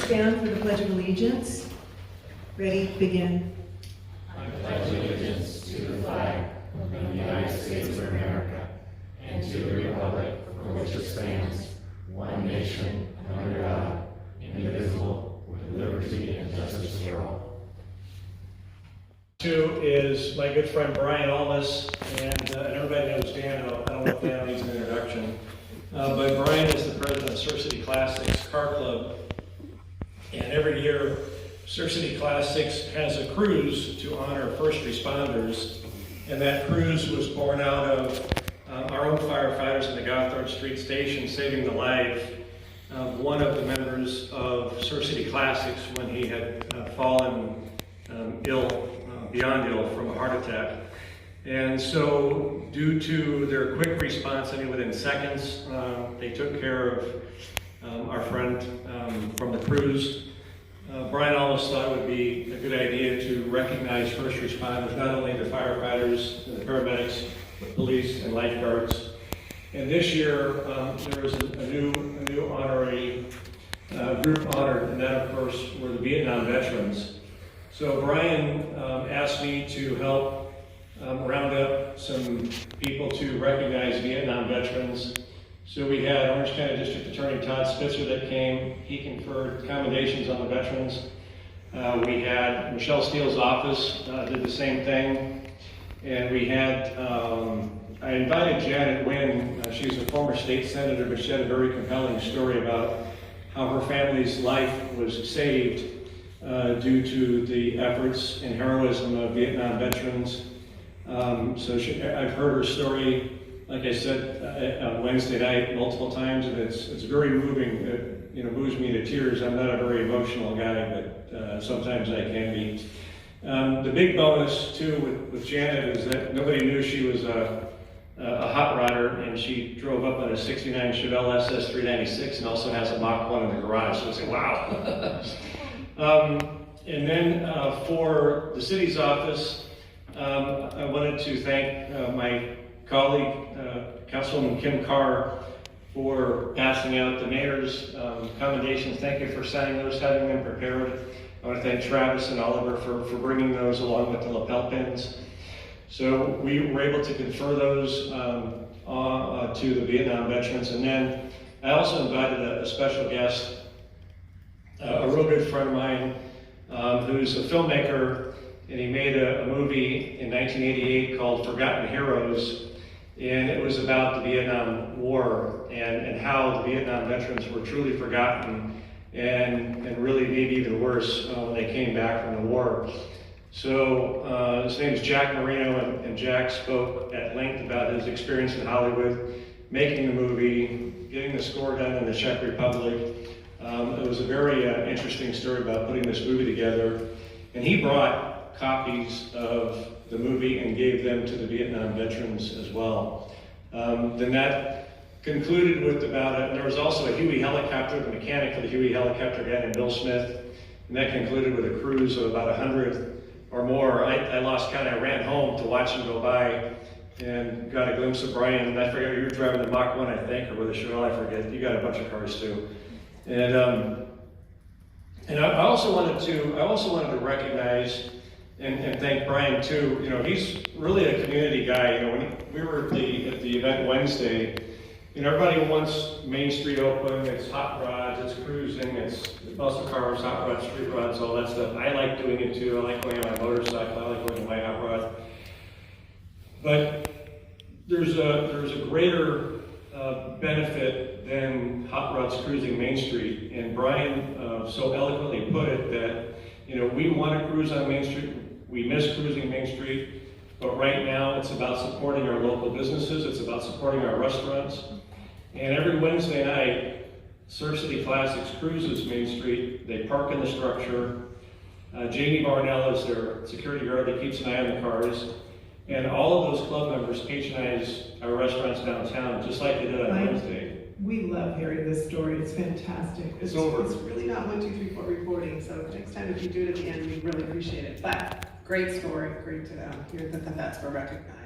stand for the Pledge of Allegiance. Ready, begin. I pledge allegiance to the flag of the United States of America and to the republic for which it stands, one nation, under God, indivisible, with liberty and justice for all. Two is my good friend Brian Almas, and everybody knows Dano. I don't know if Dano needs an introduction. But Brian is the president of Surf City Classics Car Club, and every year Surf City Classics has a cruise to honor first responders, and that cruise was born out of our own firefighters in the Gothard Street Station saving the life of one of the members of Surf City Classics when he had fallen ill, beyond ill, from a heart attack. And so, due to their quick response, I mean within seconds, they took care of our friend from the cruise. Brian almost thought it would be a good idea to recognize first responders, not only the firefighters, the paramedics, but police and lifeguards. And this year, there was a new honorary group honored, and that, of course, were the Vietnam veterans. So Brian asked me to help round up some people to recognize Vietnam veterans. So we had Orange County District Attorney Todd Spitzer that came. He conferred commendations on the veterans. We had Michelle Steele's office did the same thing. And we had, I invited Janet Nguyen. She's a former state senator, but she had a very compelling story about how her family's life was saved due to the efforts and heroism of Vietnam veterans. I've heard her story, like I said, on Wednesday night multiple times, and it's very moving. It moves me to tears. I'm not a very emotional guy, but sometimes I can be. The big bonus too with Janet is that nobody knew she was a hot rodder, and she drove up on a '69 Chevelle SS 396 and also has a Mach 1 in the garage. So it's like, wow. And then for the city's office, I wanted to thank my colleague, Councilman Kim Carr, for passing out the mayor's commendations. Thank you for signing those, having them prepared. I want to thank Travis and Oliver for bringing those along with the lapel pins. So we were able to confer those to the Vietnam veterans. And then I also invited a special guest, a real good friend of mine, who's a filmmaker, and he made a movie in 1988 called Forgotten Heroes, and it was about the Vietnam War and how the Vietnam veterans were truly forgotten and really maybe even worse when they came back from the war. So his name is Jack Marino, and Jack spoke at length about his experience in Hollywood, making the movie, getting the score done in the Czech Republic. It was a very interesting story about putting this movie together, and he brought copies of the movie and gave them to the Vietnam veterans as well. Then that concluded with there was also a Huey helicopter. The mechanic for the Huey helicopter, a guy named Bill Smith, and that concluded with a cruise of about 100 or more. I lost count. I ran home to watch him go by and got a glimpse of Brian, and I forget, you were driving the Mach 1, I think, or with a Chevelle, I forget. You got a bunch of cars too. And I also wanted to recognize and thank Brian too. He's really a community guy. When we were at the event Wednesday, everybody wants Main Street open. It's hot rods, it's cruising, it's muscle cars, hot rods, street rods, all that stuff. I like doing it too. I like going on my motorcycle. I like going on my hot rod. But there's a greater benefit than hot rods cruising Main Street, and Brian so eloquently put it that we want to cruise on Main Street. We miss cruising Main Street, but right now it's about supporting our local businesses. It's about supporting our restaurants. And every Wednesday night, Surf City Classics cruises Main Street. They park in the structure. Jamie Barnell is their security guard that keeps an eye on the cars. And all of those club members patronize our restaurants downtown, just like they did on Wednesday. We love hearing this story. It's fantastic. It's over. It's really not 1, 2, 3, 4 reporting. So next time if you do it at the end, we really appreciate it. But great story. Great to hear that that's for recognized.